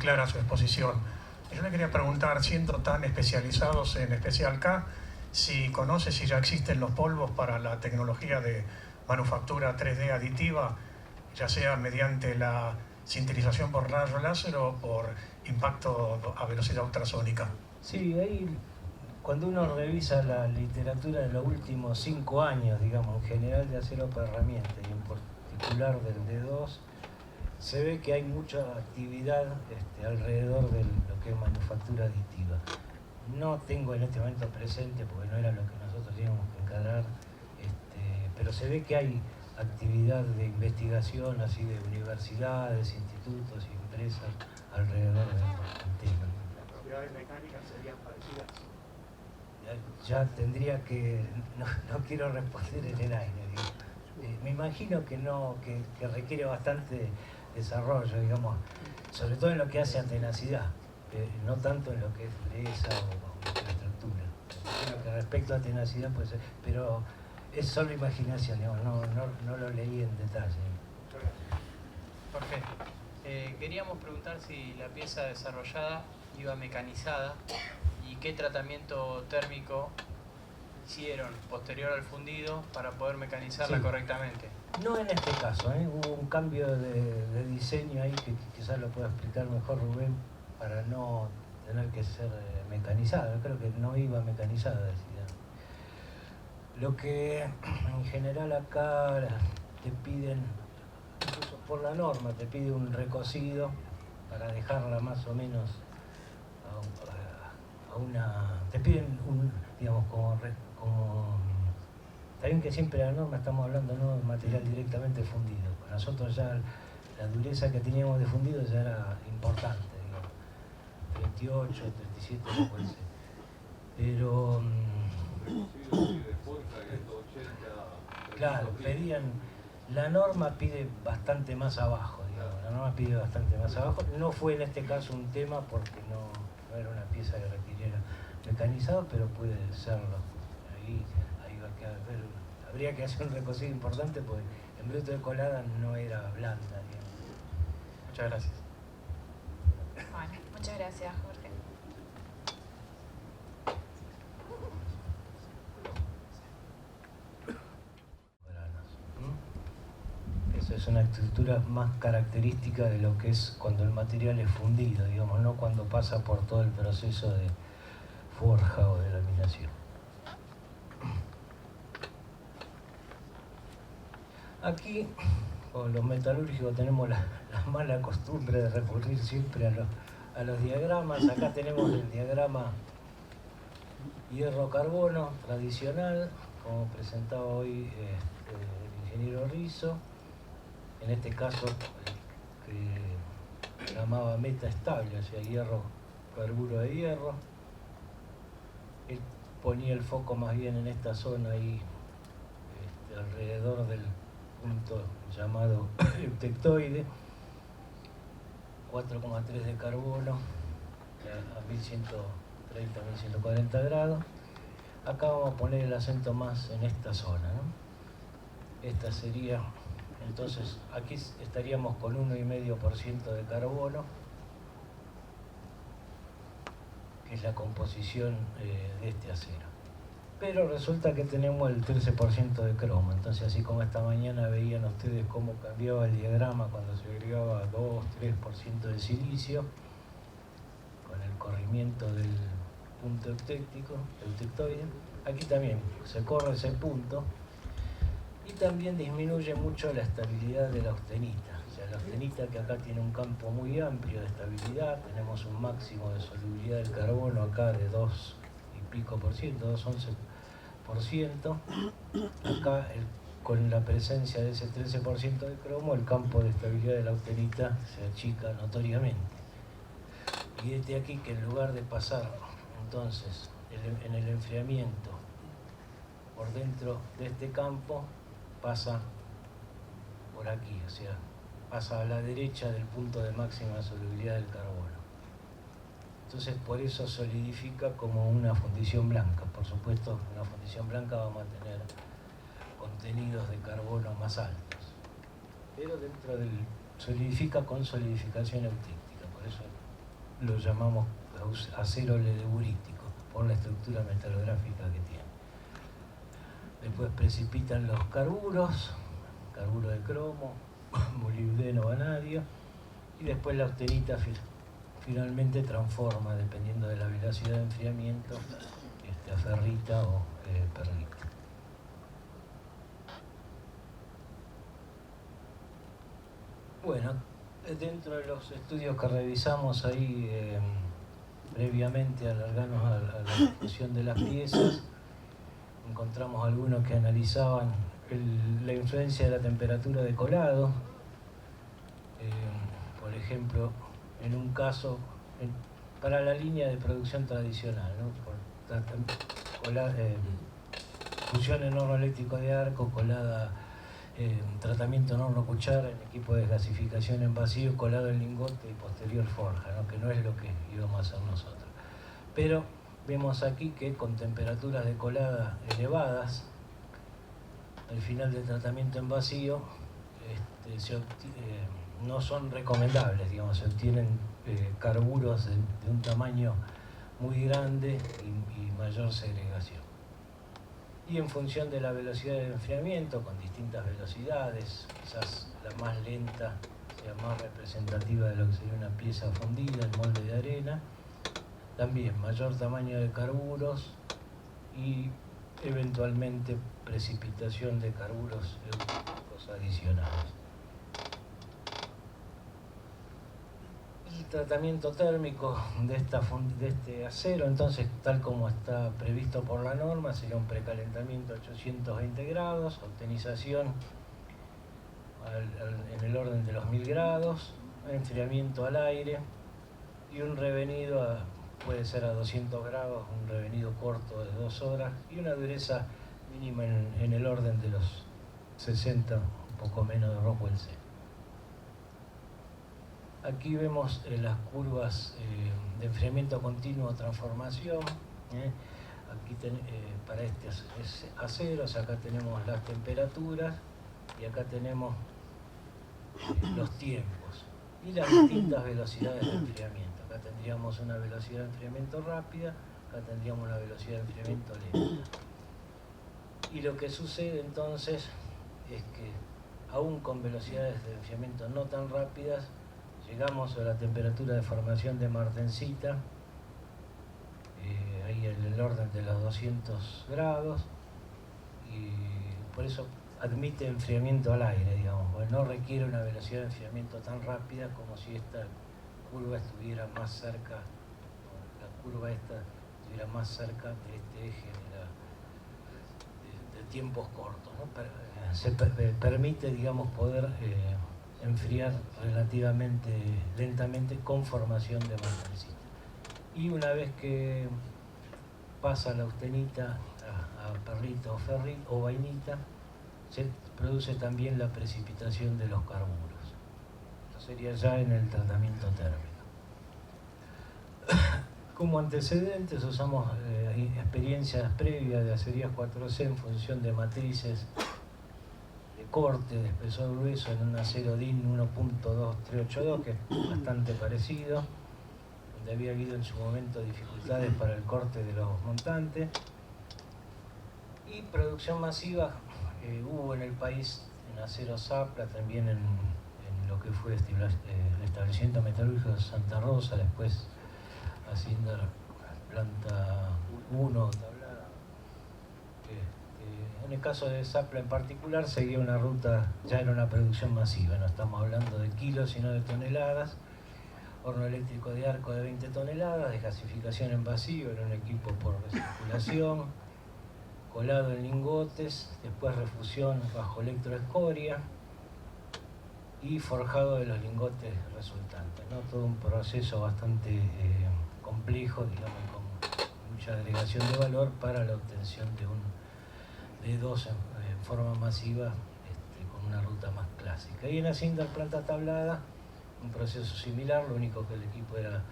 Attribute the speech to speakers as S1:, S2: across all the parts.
S1: clara su exposición. Yo le quería preguntar, siendo tan especializados en especial K, si conoce si ya existen los polvos para la tecnología de manufactura 3D aditiva, ya sea mediante la sintetización por rayo láser o por impacto a velocidad ultrasónica.
S2: Sí, ahí cuando uno revisa la literatura de los últimos 5 años, digamos, en general de acero para herramientas y en particular del D2, se ve que hay mucha actividad alrededor de lo que es manufactura aditiva. No tengo en este momento presente, porque no era lo que nosotros teníamos que encarar, pero se ve que hay actividad de investigación así de universidades, institutos y empresas alrededor del tema.
S1: ¿Las propiedades mecánicas serían parecidas?
S2: Ya tendría que, no quiero responder en el aire, digo. Me imagino que no, que requiere bastante desarrollo, digamos, sobre todo en lo que hace a tenacidad, no tanto en lo que es dureza o infraestructura. Creo que respecto a tenacidad, pues, pero es solo imaginación, digamos, no lo leí en detalle.
S3: Jorge, queríamos preguntar si la pieza desarrollada iba mecanizada y qué tratamiento térmico hicieron posterior al fundido para poder mecanizarla correctamente.
S2: No en este caso, hubo un cambio de diseño ahí que quizás lo pueda explicar mejor Rubén para no tener que ser mecanizada. Creo que no iba mecanizada, decía. Lo que en general acá te piden, incluso por la norma, te pide un recocido para dejarla más o menos a una... Te piden un, digamos, como está bien que siempre la norma estamos hablando no de material directamente fundido. Para nosotros ya la dureza que teníamos de fundido ya era importante, digamos. 38, 37, no puede ser. Pero... Claro, pedían... La norma pide bastante más abajo, digamos. La norma pide bastante más abajo. No fue en este caso un tema porque no era una pieza que requiriera mecanizado, pero puede serlo. Ahí va a quedar, habría que hacer un recocido importante porque en bruto de colada no era blanda, digamos.
S3: Muchas gracias.
S4: Bueno, muchas gracias, Jorge.
S2: Esa es una estructura más característica de lo que es cuando el material es fundido, digamos, no cuando pasa por todo el proceso de forja o de laminación. Aquí, con los metalúrgicos, tenemos la mala costumbre de recurrir siempre a los diagramas. Acá tenemos el diagrama hierro-carbono tradicional, como presentaba hoy el ingeniero Rizzo. En este caso, que llamaba meta estable, o sea, hierro, carburo de hierro. Él ponía el foco más bien en esta zona ahí, alrededor del punto llamado eutectoide, 4,3 de carbono a 1130, 1140 grados. Acá vamos a poner el acento más en esta zona, ¿no? Esta sería, entonces, aquí estaríamos con 1,5% de carbono, que es la composición de este acero. Pero resulta que tenemos el 13% de cromo, entonces así como esta mañana veían ustedes cómo cambiaba el diagrama cuando se agregaba 2-3% de silicio, con el corrimiento del punto eutectoide, aquí también se corre ese punto y también disminuye mucho la estabilidad de la austenita. O sea, la austenita que acá tiene un campo muy amplio de estabilidad, tenemos un máximo de solubilidad del carbono acá de 2 y pico por ciento, 2,11%. Acá con la presencia de ese 13% de cromo, el campo de estabilidad de la austenita se achica notoriamente. Y desde aquí que en lugar de pasar entonces en el enfriamiento por dentro de este campo, pasa por aquí, o sea, pasa a la derecha del punto de máxima solubilidad del carbono. Entonces por eso solidifica como una fundición blanca. Por supuesto, en una fundición blanca vamos a tener contenidos de carbono más altos. Pero dentro del solidifica con solidificación eutectica, por eso lo llamamos acero ledeburítico por la estructura metalográfica que tiene. Después precipitan los carburos, carburo de cromo, molibdeno, vanadio, y después la austenita finalmente transforma, dependiendo de la velocidad de enfriamiento, a ferrita o perlita. Bueno, dentro de los estudios que revisamos ahí previamente alargarnos a la discusión de las piezas, encontramos algunos que analizaban la influencia de la temperatura de colado. Por ejemplo, en un caso, para la línea de producción tradicional, ¿no? Fusión en horno eléctrico de arco, colada, tratamiento en horno cuchara, en equipo de gasificación en vacío, colado en lingote y posterior forja, ¿no? Que no es lo que íbamos a hacer nosotros. Pero vemos aquí que con temperaturas de colada elevadas, al final del tratamiento en vacío, no son recomendables, digamos, se obtienen carburos de un tamaño muy grande y mayor segregación. Y en función de la velocidad de enfriamiento, con distintas velocidades, quizás la más lenta sea más representativa de lo que sería una pieza fundida en molde de arena, también mayor tamaño de carburos y eventualmente precipitación de carburos eléctricos adicionales. El tratamiento térmico de este acero, entonces, tal como está previsto por la norma, sería un precalentamiento a 820 grados, obtenización en el orden de los 1000 grados, enfriamiento al aire y un revenido puede ser a 200 grados, un revenido corto de 2 horas y una dureza mínima en el orden de los 60, un poco menos de Rockwell C. Aquí vemos las curvas de enfriamiento continuo o transformación. Aquí para este acero, acá tenemos las temperaturas y acá tenemos los tiempos y las distintas velocidades de enfriamiento. Acá tendríamos una velocidad de enfriamiento rápida, acá tendríamos una velocidad de enfriamiento lenta. Y lo que sucede entonces es que aún con velocidades de enfriamiento no tan rápidas, llegamos a la temperatura de formación de martensita, ahí en el orden de los 200 grados, y por eso admite enfriamiento al aire, digamos, porque no requiere una velocidad de enfriamiento tan rápida como si esta curva estuviera más cerca, la curva esta estuviera más cerca de este eje de tiempos cortos, ¿no? Se permite, digamos, poder enfriar relativamente lentamente con formación de martensita. Y una vez que pasa la austenita a perlita o ferrita o vainita, se produce también la precipitación de los carburos. Esto sería ya en el tratamiento térmico. Como antecedentes usamos experiencias previas de acerías 4C en función de matrices corte de espesor grueso en un acero DIN 1.2382, que es bastante parecido, donde había habido en su momento dificultades para el corte de los montantes. Y producción masiva hubo en el país en acero Zapla, también en lo que fue el establecimiento metalúrgico de Santa Rosa, después Hacienda Planta 1, en el caso de Zapla en particular, seguía una ruta, ya era una producción masiva, no estamos hablando de kilos, sino de toneladas. Horno eléctrico de arco de 20 toneladas, de gasificación en vacío, era un equipo por recirculación, colado en lingotes, después refusión bajo electroescoria y forjado de los lingotes resultantes, ¿no? Todo un proceso bastante complejo, digamos, con mucha agregación de valor para la obtención de dos en forma masiva, con una ruta más clásica. Y en Hacienda planta tablada, un proceso similar, lo único que el equipo era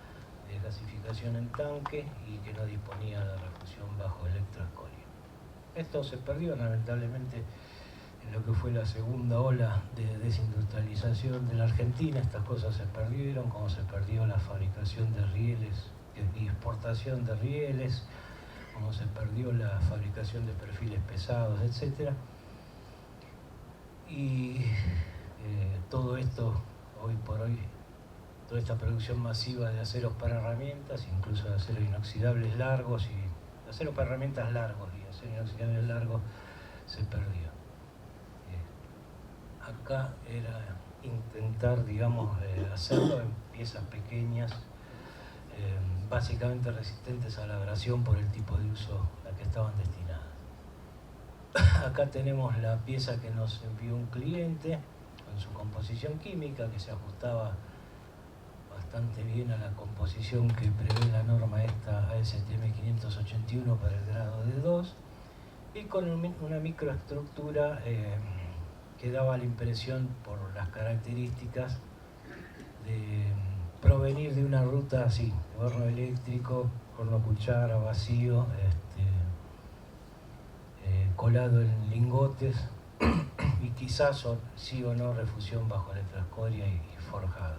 S2: de gasificación en tanque y que no disponía de refusión bajo electroescoria. Esto se perdió lamentablemente en lo que fue la segunda ola de desindustrialización de la Argentina, estas cosas se perdieron, como se perdió la fabricación de rieles y exportación de rieles, como se perdió la fabricación de perfiles pesados, etc. Y todo esto, hoy por hoy, toda esta producción masiva de aceros para herramientas, incluso de aceros inoxidables largos y aceros para herramientas largos y aceros inoxidables largos, se perdió. Acá era intentar, digamos, hacerlo en piezas pequeñas, básicamente resistentes a la abrasión por el tipo de uso a la que estaban destinadas. Acá tenemos la pieza que nos envió un cliente con su composición química, que se ajustaba bastante bien a la composición que prevé la norma esta ASTM 581 para el grado de 2, y con una microestructura que daba la impresión, por las características, de provenir de una ruta así: horno eléctrico, horno cuchara, vacío, colado en lingotes y quizás sí o no refusión bajo electroescoria y forjado,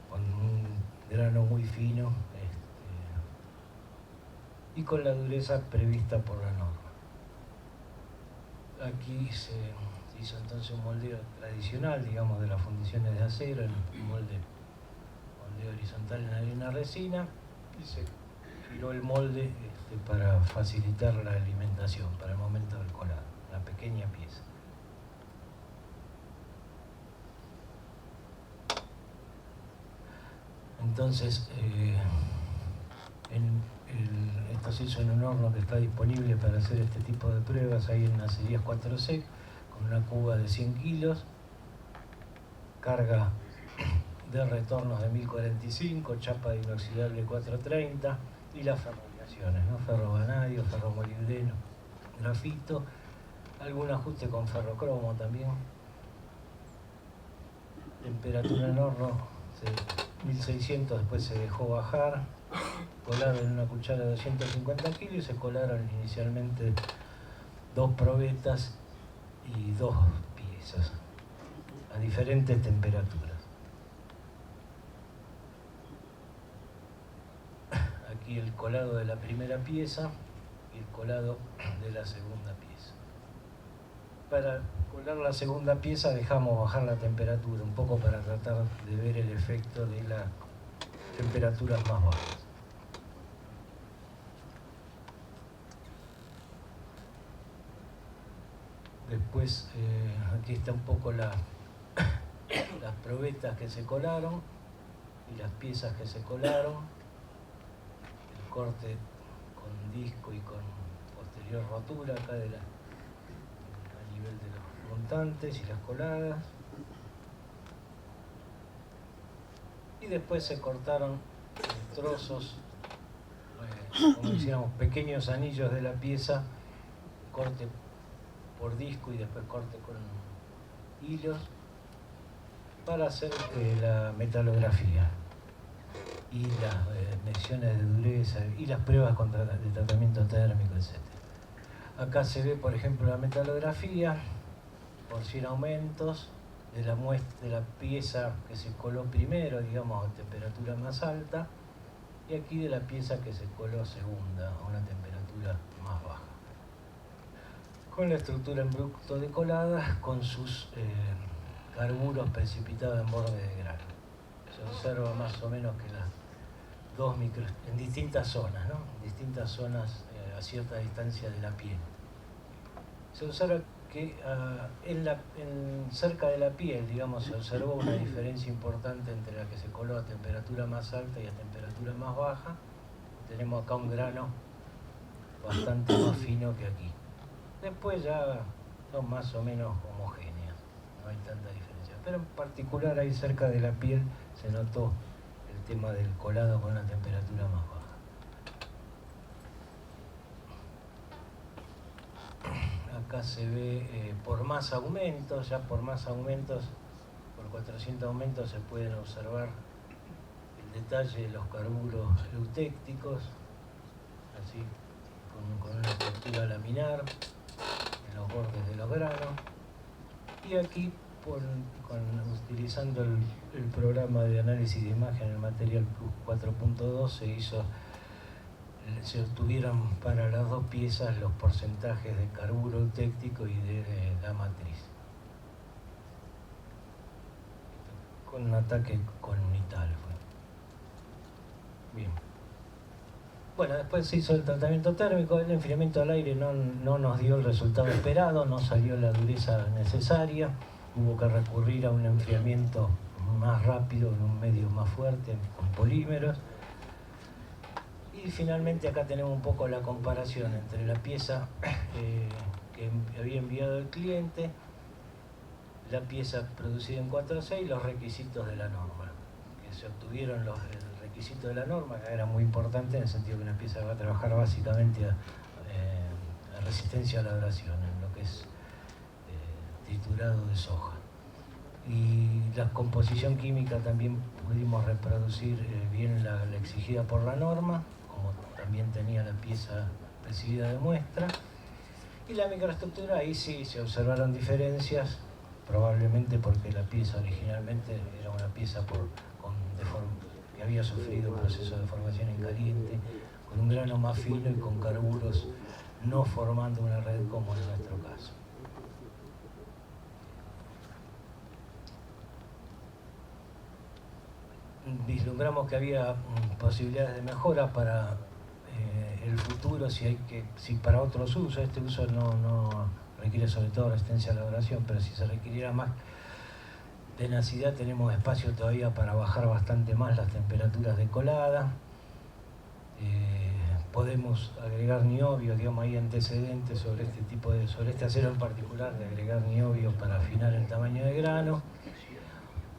S2: con un grano muy fino y con la dureza prevista por la norma. Aquí se hizo entonces un moldeo tradicional, digamos, de las fundiciones de acero, un moldeo horizontal en arena resina, y se giró el molde para facilitar la alimentación para el momento del colado, una pequeña pieza. Entonces, esto se hizo en un horno que está disponible para hacer este tipo de pruebas, ahí en Acerías 4C, con una cuba de 100 kilos, carga de retornos de 1045, chapa de inoxidable 430 y las ferroviaciones, ¿no? Ferrovanadio, ferromolibdeno, grafito, algún ajuste con ferrocromo también. Temperatura en horno 1600, después se dejó bajar, colado en una cuchara de 250 kilos y se colaron inicialmente 2 probetas y 2 piezas a diferentes temperaturas. Aquí el colado de la primera pieza y el colado de la segunda pieza. Para colar la segunda pieza dejamos bajar la temperatura un poco para tratar de ver el efecto de las temperaturas más bajas. Después aquí está un poco las probetas que se colaron y las piezas que se colaron, el corte con disco y con posterior rotura acá a nivel de los montantes y las coladas, y después se cortaron trozos, como decíamos, pequeños anillos de la pieza, corte por disco y después corte con hilos, para hacer la metalografía y las mediciones de dureza y las pruebas de tratamiento térmico, etc. Acá se ve, por ejemplo, la metalografía por 100 aumentos de la pieza que se coló primero, digamos, a temperatura más alta, y aquí de la pieza que se coló segunda, a una temperatura más baja. Con la estructura en bruto de colada, con sus carburos precipitados en borde de grano. Se observa más o menos que las 2 micros, en distintas zonas, ¿no? En distintas zonas a cierta distancia de la piel. Se observa que cerca de la piel, digamos, se observó una diferencia importante entre la que se coló a temperatura más alta y a temperatura más baja. Tenemos acá un grano bastante más fino que aquí. Después ya son más o menos homogéneas, no hay tanta diferencia. Pero en particular ahí cerca de la piel se notó el tema del colado con una temperatura más baja. Acá se ve por más aumentos, por 400 aumentos se pueden observar el detalle de los carburos eutécticos, así con una estructura laminar. los bordes de los granos. Y aquí, utilizando el programa de análisis de imagen, el Material Plus 4.2, se obtuvieron para las dos piezas los porcentajes de carburo eutectico y de la matriz, con un ataque conital. Bien. Bueno, después se hizo el tratamiento térmico. El enfriamiento al aire no nos dio el resultado esperado, no salió la dureza necesaria. Hubo que recurrir a un enfriamiento más rápido, en un medio más fuerte, con polímeros. Y finalmente acá tenemos un poco la comparación entre la pieza que había enviado el cliente, la pieza producida en 4.6 y los requisitos de la norma. Que se obtuvieron el requisito de la norma, que era muy importante en el sentido que una pieza va a trabajar básicamente a resistencia a la abrasión, en lo que es triturado de soja. Y la composición química también pudimos reproducir bien la exigida por la norma, como también tenía la pieza recibida de muestra. Y la microestructura, ahí sí se observaron diferencias, probablemente porque la pieza originalmente era una pieza que había sufrido un proceso de formación en caliente, con un grano más fino y con carburos no formando una red como en nuestro caso. Vislumbramos que había posibilidades de mejora para el futuro, si para otros usos. Este uso no requiere sobre todo resistencia a la abrasión, pero si se requiriera más tenacidad, tenemos espacio todavía para bajar bastante más las temperaturas de colada. Podemos agregar niobio, digamos, hay antecedentes sobre este acero en particular, de agregar niobio para afinar el tamaño de grano.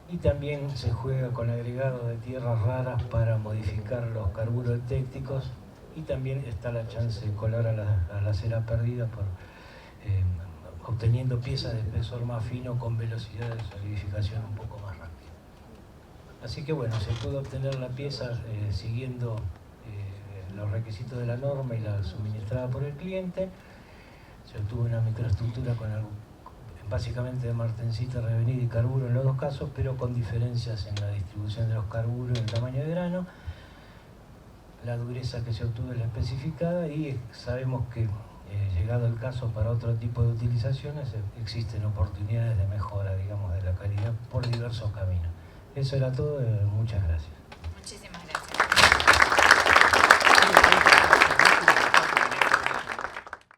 S2: Y también se juega con agregado de tierras raras para modificar los carburos eutecticos, y también está la chance de colar a la cera perdida obteniendo piezas de espesor más fino con velocidad de solidificación un poco más rápida. Así que bueno, se pudo obtener la pieza siguiendo los requisitos de la norma y la suministrada por el cliente. Se obtuvo una microestructura básicamente de martensita, revenida y carburo en los dos casos, pero con diferencias en la distribución de los carburos y el tamaño de grano. La dureza que se obtuvo es la especificada, y sabemos que, llegado el caso para otro tipo de utilizaciones, existen oportunidades de mejora, digamos, de la calidad por diversos caminos. Eso era todo, muchas gracias.
S4: Muchísimas gracias.